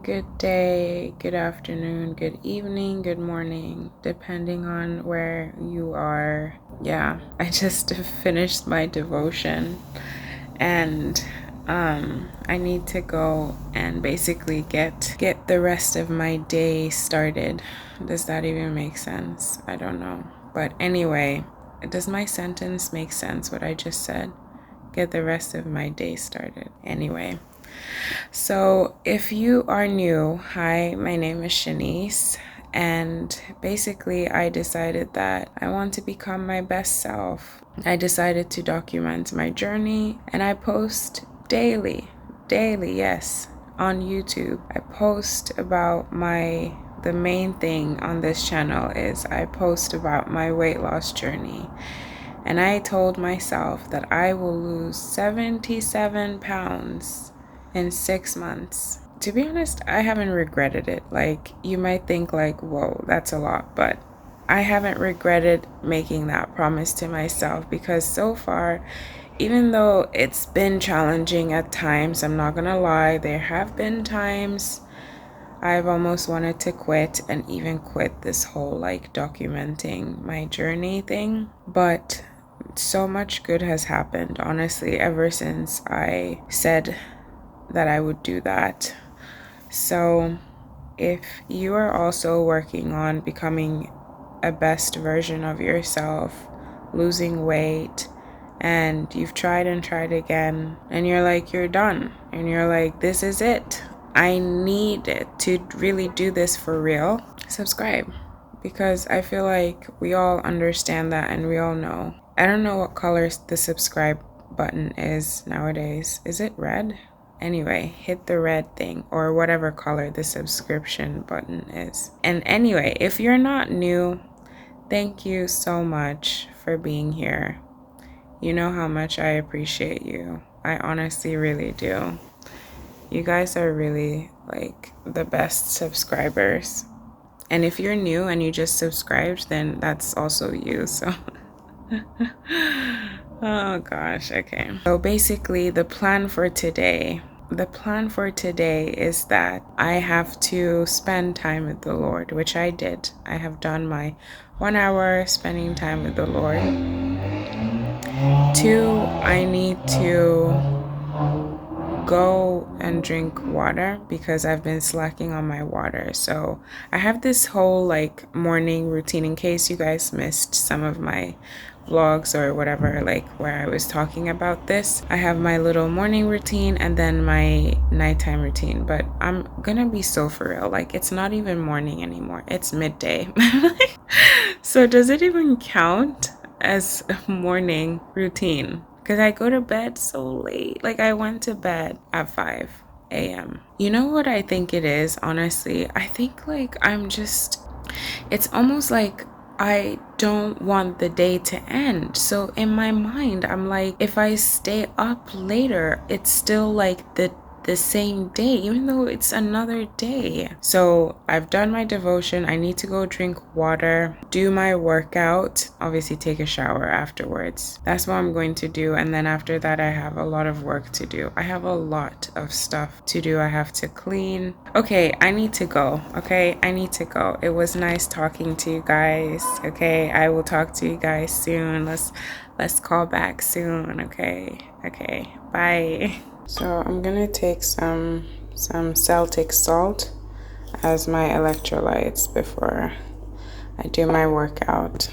good day, good afternoon, good evening, good morning, depending on where you are. Yeah, I just finished my devotion and I need to go and basically get the rest of my day started. Does that even make sense? I don't know. But anyway, does my sentence make sense, what I just said? Get the rest of my day started. Anyway. So if you are new, hi, my name is Shanice, and basically I decided that I want to become my best self. I decided to document my journey, and I post daily, yes, on YouTube. I post about the main thing on this channel is I post about my weight loss journey. And I told myself that I will lose 77 pounds in 6 months. To be honest, I haven't regretted it. Like, you might think like, whoa, that's a lot, but I haven't regretted making that promise to myself because so far, even though it's been challenging at times, I'm not gonna lie, there have been times I've almost wanted to quit and even quit this whole like documenting my journey thing, but so much good has happened, honestly, ever since I said that I would do that. So if you are also working on becoming a best version of yourself, losing weight, and you've tried and tried again, and you're like, you're done, and you're like, this is it, I need it to really do this for real, subscribe. Because I feel like we all understand that and we all know. I don't know what color the subscribe button is nowadays. Is it red? Anyway, hit the red thing or whatever color the subscription button is. And anyway, if you're not new, thank you so much for being here. You know how much I appreciate you. I honestly really do. You guys are really like the best subscribers. And if you're new and you just subscribed, then that's also you. So, oh gosh, okay. So basically the plan for today is that I have to spend time with the Lord, which I did. I have done my 1 hour spending time with the Lord. 2, I need to go and drink water because I've been slacking on my water. So I have this whole like morning routine in case you guys missed some of my vlogs or whatever, like where I was talking about this. I have my little morning routine and then my nighttime routine, but I'm gonna be so for real, like it's not even morning anymore, it's midday. So does it even count as a morning routine? Because I go to bed so late. Like I went to bed at 5 a.m. You know what I think it is, honestly? I think like it's almost like I don't want the day to end. So in my mind, I'm like, if I stay up later, it's still like the same day, even though it's another day. So I've done my devotion. I need to go drink water, do my workout, obviously take a shower afterwards. That's what I'm going to do. And then after that, I have a lot of work to do. I have a lot of stuff to do. I have to clean. Okay, I need to go. Okay, I need to go. It was nice talking to you guys. Okay, I will talk to you guys soon. Let's call back soon. Okay, bye. So I'm gonna take some Celtic salt as my electrolytes before I do my workout.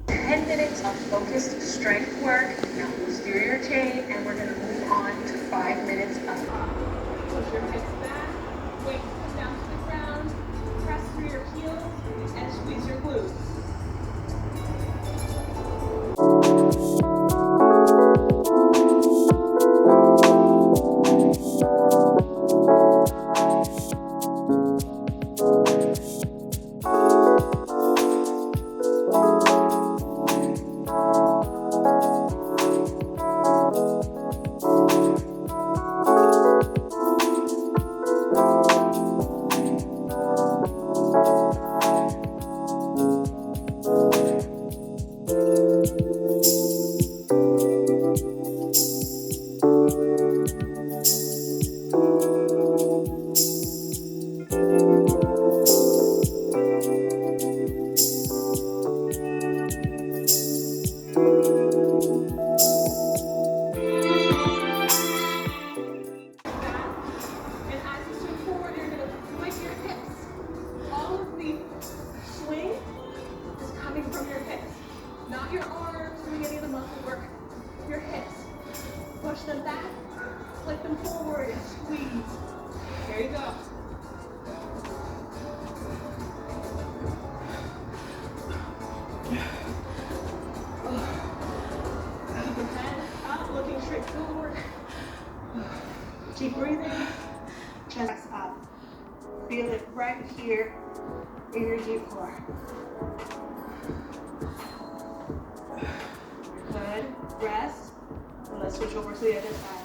10 minutes of focused strength work, now posterior chain, and we're gonna move on to 5 minutes of push your hips back, weight comes down to the ground, press through your heels, and squeeze your glutes. Flip them forward and squeeze. There you go. Keep your head up, looking straight forward. Keep breathing. Chest up. Feel it right here in your deep core. Good. Rest. And let's switch over to the other side.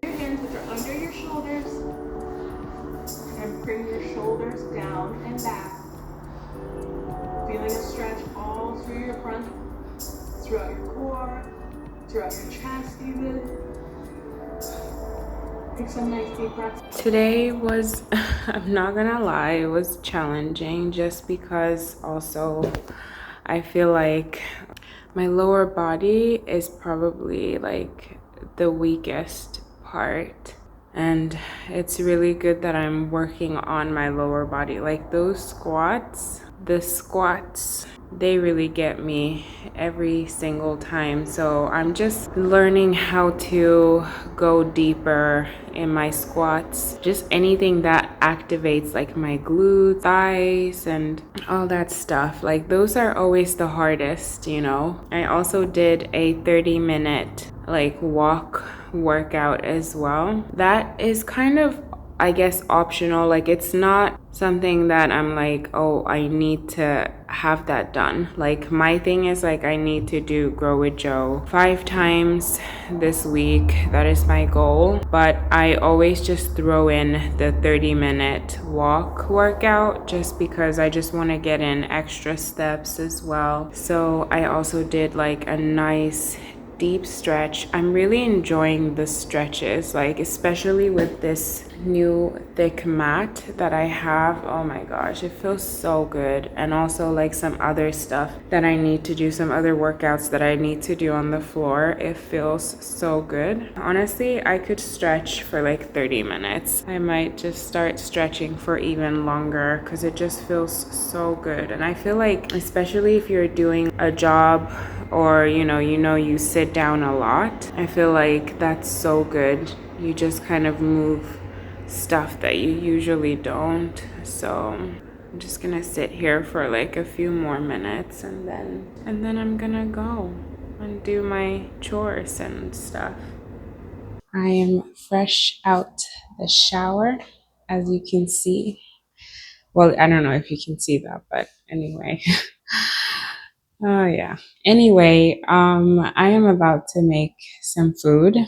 Your hands which are under your shoulders and bring your shoulders down and back. Feeling a stretch all through your front, throughout your core, throughout your chest even. Take some nice deep breaths. Today was, I'm not gonna lie, it was challenging just because also I feel like my lower body is probably like the weakest part. And it's really good that I'm working on my lower body. Like those squats, the squats, they really get me every single time. So I'm just learning how to go deeper in my squats. Just anything that activates like my glutes, thighs, and all that stuff. Like those are always the hardest, you know. I also did a 30-minute like walk workout as well. That is kind of, I guess, optional. Like it's not something that I'm like, oh, I need to have that done. Like my thing is like I need to do Grow with Joe 5 times this week. That is my goal. But I always just throw in the 30-minute walk workout just because I just want to get in extra steps as well. So I also did like a nice deep stretch. I'm really enjoying the stretches, like especially with this new thick mat that I have. Oh my gosh, it feels so good. And also like some other stuff that I need to do, some other workouts that I need to do on the floor. It feels so good. Honestly, I could stretch for like 30 minutes. I might just start stretching for even longer because it just feels so good. And I feel like especially if you're doing a job or you sit down a lot, I feel like that's so good. You just kind of move stuff that you usually don't. So I'm just gonna sit here for like a few more minutes and then I'm gonna go and do my chores and stuff. I am fresh out the shower, as you can see. Well, I don't know if you can see that, but anyway. Oh yeah. Anyway, I am about to make some food.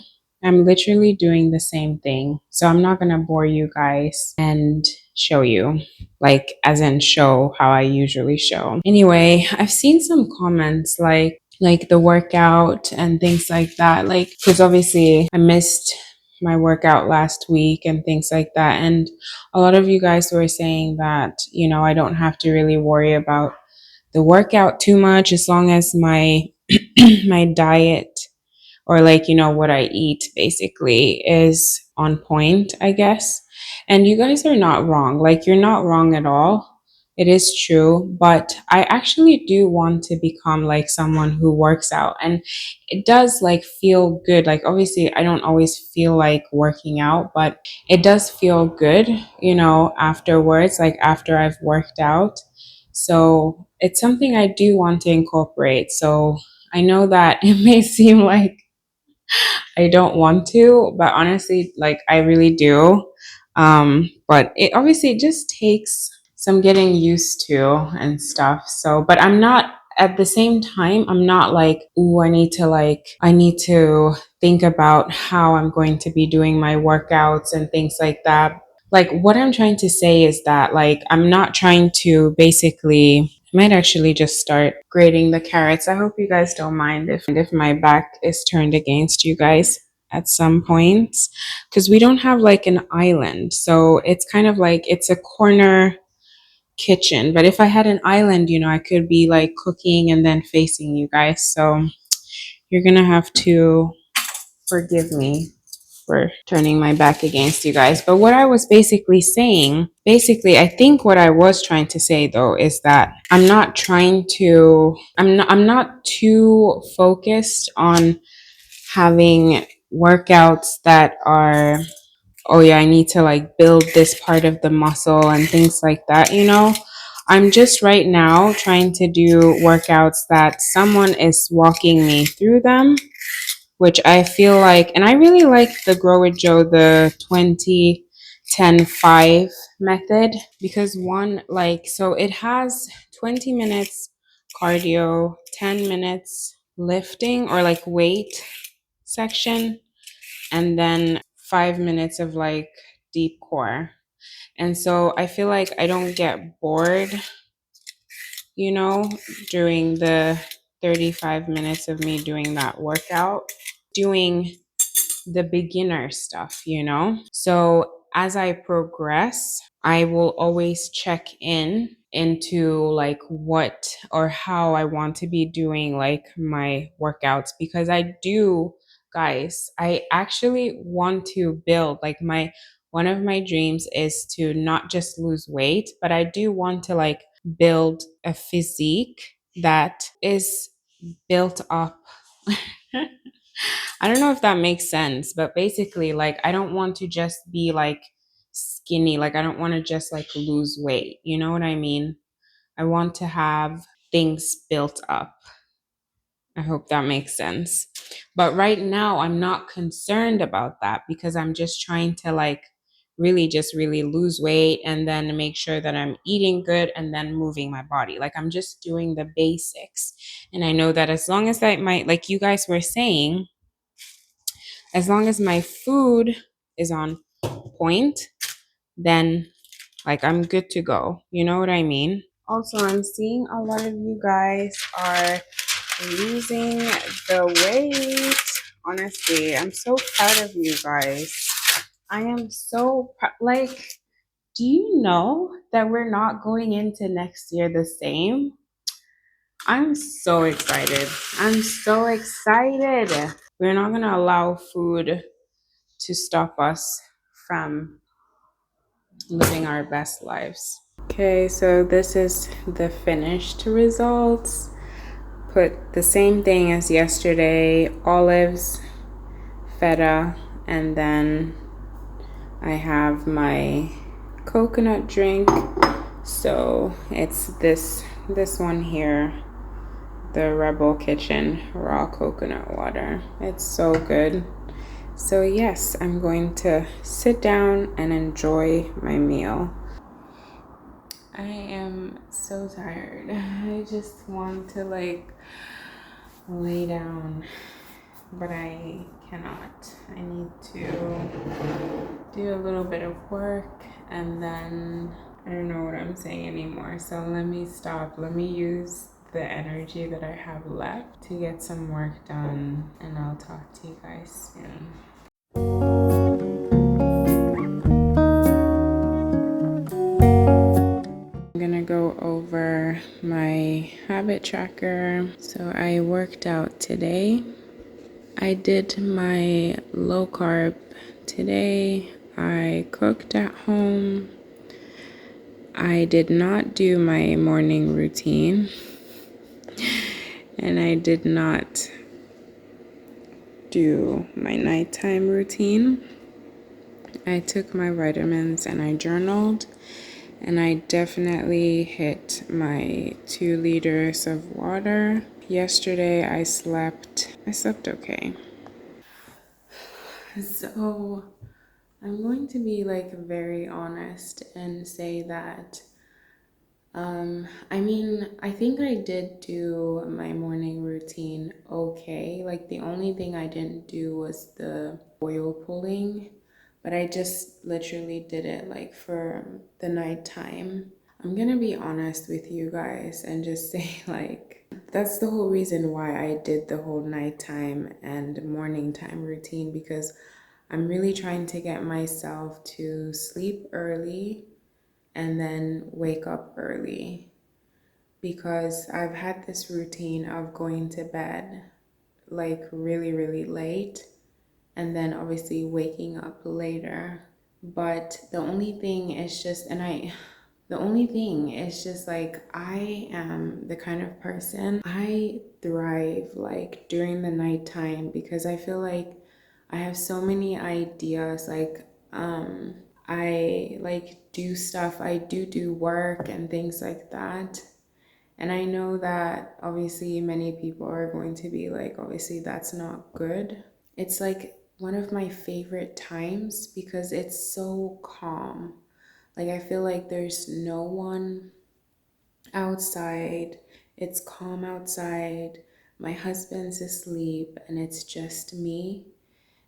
I'm literally doing the same thing. So I'm not gonna bore you guys and show you, like as in show how I usually show. Anyway, I've seen some comments like the workout and things like that. Like, because obviously I missed my workout last week and things like that. And a lot of you guys were saying that, I don't have to really worry about the workout too much as long as my my diet or like what I eat basically is on point, I guess. And you guys are not wrong. Like you're not wrong at all. It is true, but I actually do want to become like someone who works out, and it does like feel good. Like obviously I don't always feel like working out, but it does feel good, afterwards, like after I've worked out. So it's something I do want to incorporate. So I know that it may seem like I don't want to, but honestly, like I really do. But it obviously just takes some getting used to and stuff. So, but I'm not at the same time, I'm not like, ooh, I need to think about how I'm going to be doing my workouts and things like that. Like what I'm trying to say is that like I'm not trying to basically, I might actually just start grating the carrots. I hope you guys don't mind if my back is turned against you guys at some points, because we don't have like an island. So it's kind of like it's a corner kitchen. But if I had an island, I could be like cooking and then facing you guys. So you're gonna have to forgive me. for turning my back against you guys. But what I was basically saying, I think what I was trying to say though is that I'm not too focused on having workouts that are, oh yeah, I need to like build this part of the muscle and things like that, you know. I'm just right now trying to do workouts that someone is walking me through them, which I feel like, and I really like the Grow with Joe, the 20-10-5 method, because one, like, so it has 20 minutes cardio, 10 minutes lifting or like weight section, and then 5 minutes of like deep core. And so I feel like I don't get bored, you know, during the 35 minutes of me doing that workout, doing the beginner stuff, you know? So as I progress, I will always check in into like what or how I want to be doing like my workouts, because I do, guys, I actually want to build like one of my dreams is to not just lose weight, but I do want to like build a physique that is built up. I don't know if that makes sense, but basically, like, I don't want to just be like skinny. Like, I don't want to just like lose weight. You know what I mean? I want to have things built up. I hope that makes sense. But right now, I'm not concerned about that because I'm just trying to like really lose weight and then make sure that I'm eating good and then moving my body. Like, I'm just doing the basics. And I know that as long as that might, like you guys were saying, as long as my food is on point, then like I'm good to go. You know what I mean? Also, I'm seeing a lot of you guys are losing the weight. Honestly, I'm so proud of you guys. I am so like, do you know that we're not going into next year the same? I'm so excited. I'm so excited. We're not going to allow food to stop us from living our best lives. Okay, so this is the finished results. Put the same thing as yesterday, olives, feta, and then I have my coconut drink. So it's this one here, the Rebel Kitchen raw coconut water. It's so good. So yes, I'm going to sit down and enjoy my meal. I am so tired. I just want to like lay down, but I cannot. I need to do a little bit of work and then I don't know what I'm saying anymore. So let me stop. Let me use the energy that I have left to get some work done, and I'll talk to you guys soon. I'm gonna go over my habit tracker. So I worked out today. I did my low carb today. I cooked at home. I did not do my morning routine. And I did not do my nighttime routine. I took my vitamins and I journaled. And I definitely hit my 2 liters of water. Yesterday I slept okay. So I'm going to be like very honest and say that I mean, I think I did do my morning routine okay. Like the only thing I didn't do was the oil pulling, but I just literally did it like for the nighttime. I'm gonna be honest with you guys and just say like that's the whole reason why I did the whole nighttime and morning time routine, because I'm really trying to get myself to sleep early and then wake up early, because I've had this routine of going to bed like really late and then obviously waking up later. But the only thing is just like, I am the kind of person, I thrive like during the nighttime because I feel like I have so many ideas. Like, I like do stuff, I do work and things like that. And I know that obviously many people are going to be like, obviously that's not good. It's like one of my favorite times because it's so calm. Like, I feel like there's no one outside. It's calm outside. My husband's asleep and it's just me.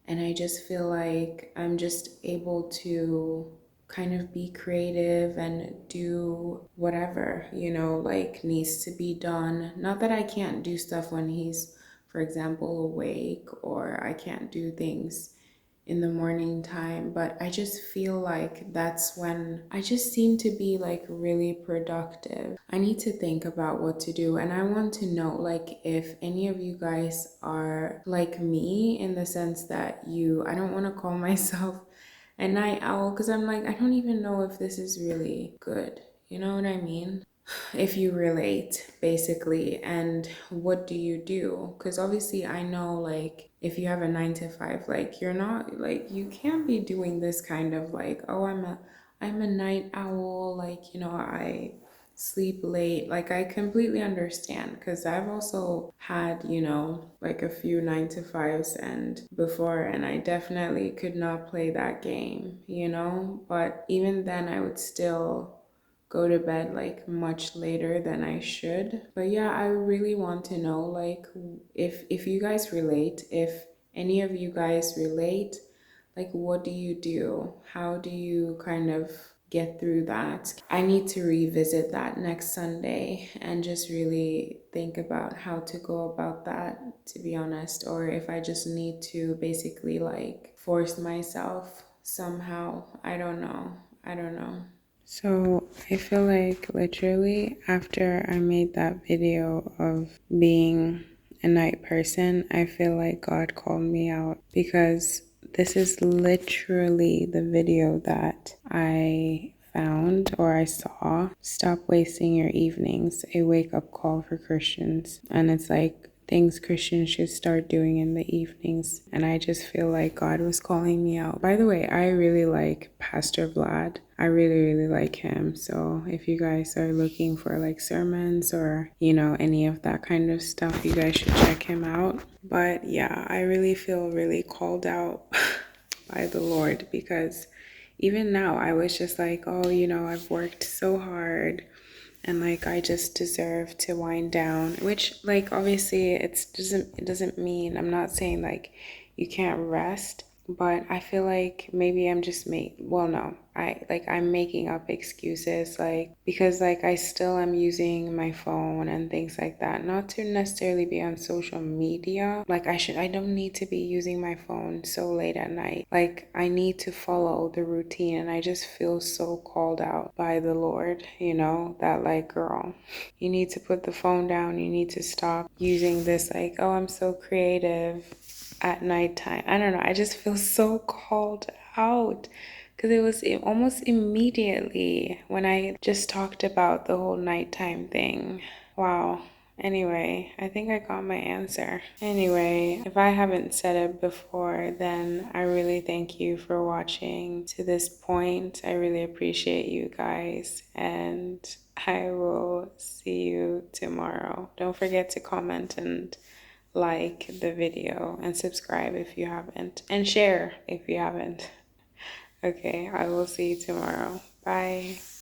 And I just feel like I'm just able to kind of be creative and do whatever, like needs to be done. Not that I can't do stuff when he's, for example, awake, or I can't do things in the morning time, but I just feel like that's when I just seem to be like really productive. I need to think about what to do, and I want to know like if any of you guys are like me in the sense that I don't want to call myself a night owl because I'm like, I don't even know if this is really good. You know what I mean? If you relate, basically. And what do you do? Because obviously I know like if you have a 9 to 5, like you're not like, you can't be doing this kind of like, oh, I'm a night owl, like, I sleep late. Like, I completely understand because I've also had, like a few 9 to 5s and before, and I definitely could not play that game, but even then I would still go to bed like much later than I should. But yeah, I really want to know like if you guys relate, if any of you guys relate, like what do you do? How do you kind of get through that? I need to revisit that next Sunday and just really think about how to go about that, to be honest, or if I just need to basically like force myself somehow. I don't know. I don't know. So I feel like literally after I made that video of being a night person, I feel like God called me out because this is literally the video that I found or I saw. Stop wasting your evenings, a wake up call for Christians. And it's like things Christians should start doing in the evenings. And I just feel like God was calling me out. By the way, I really like Pastor Vlad. I really, really like him. So if you guys are looking for like sermons or, any of that kind of stuff, you guys should check him out. But yeah, I really feel really called out by the Lord because even now I was just like, oh, I've worked so hard and like I just deserve to wind down, which like obviously it doesn't mean, I'm not saying like you can't rest, but I feel like maybe I'm just I'm making up excuses, like because like I still am using my phone and things like that, not to necessarily be on social media. Like I don't need to be using my phone so late at night. Like I need to follow the routine, and I just feel so called out by the Lord, that like, girl, you need to put the phone down. You need to stop using this like, oh, I'm so creative at nighttime. I don't know. I just feel so called out because it was almost immediately when I just talked about the whole nighttime thing. Wow. Anyway, I think I got my answer. Anyway, if I haven't said it before, then I really thank you for watching to this point. I really appreciate you guys, and I will see you tomorrow. Don't forget to comment and like the video and subscribe if you haven't, and share if you haven't. Okay, I will see you tomorrow. Bye.